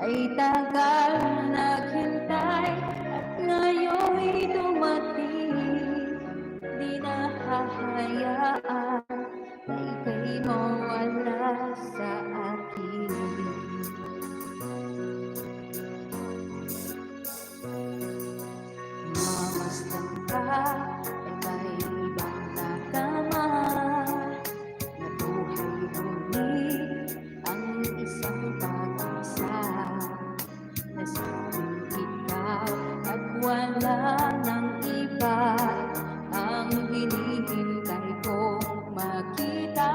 Ay tagal naghintay at ngayon'y dumating. Di na hahayaan na ika'y mawala sa akin. Mamasdan ka ay may ibang nakama, na buhay ngunit ang isang pag-asa. Nasabing ikaw at wala ng iba ang hinihintay kong makita.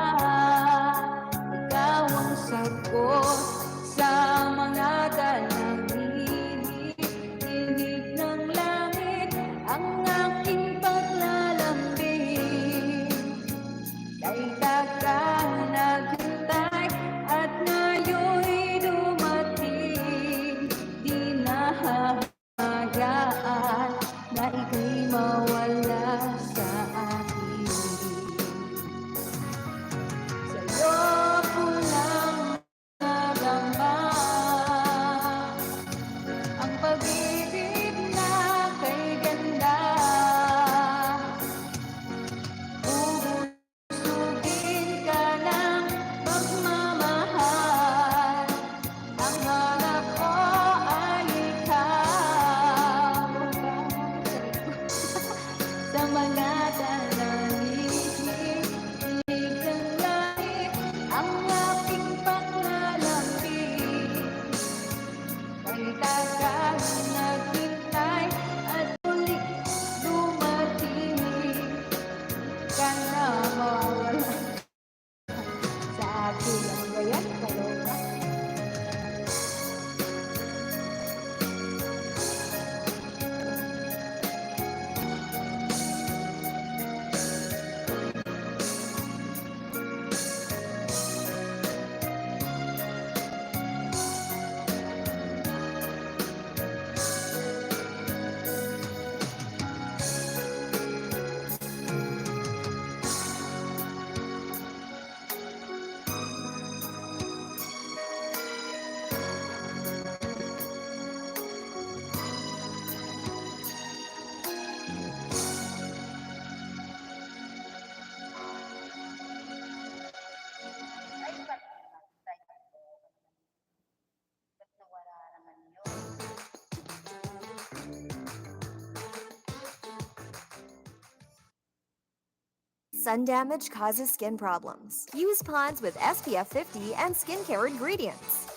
Ikaw ang sagot sa mga dalangin, tinig ng langit ang aking paglalambing. Kay tagal naghintay at ngayon'y dumating. Di na hahayaan na ika'y mawala sa akin. Sa'yo ko lang nadama ang pag-ibig na kay ganda. Ubusugin ka ng pagmamahal, ang hanap ko ay ikaw. Sa mga dalangin, tinig ng langit ang aking paglalambing. Kay tagal naghintay at muli dumating. Ka na mawala sa akin. Ang gayan, kaloka. Sun damage causes skin problems. Use Pond's with SPF 50 and skincare ingredients.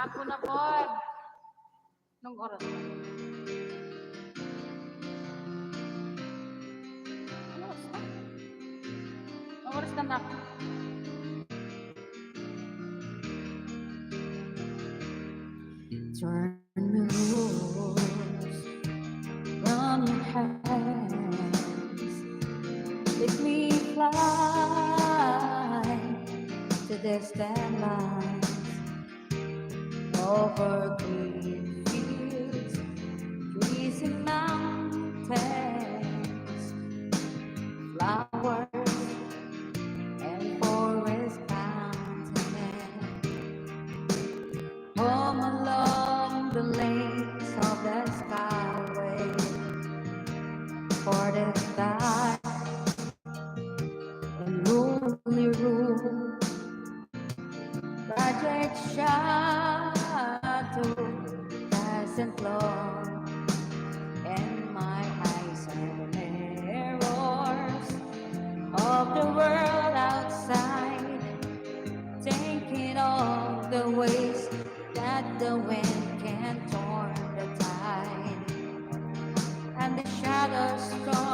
Ako na po. Nung oras na. Ano oras na? Nung oras na ako. Turn the rules from your hands. Let me fly to distant lands, over green fields, trees and mountains, flowers and forest fountains. Home along the lanes of the skyway, for the sky and lonely room, project shadow doesn't flow, and my eyes are mirrors of the world outside, thinking of the ways that the wind can turn the tide, and the shadows storm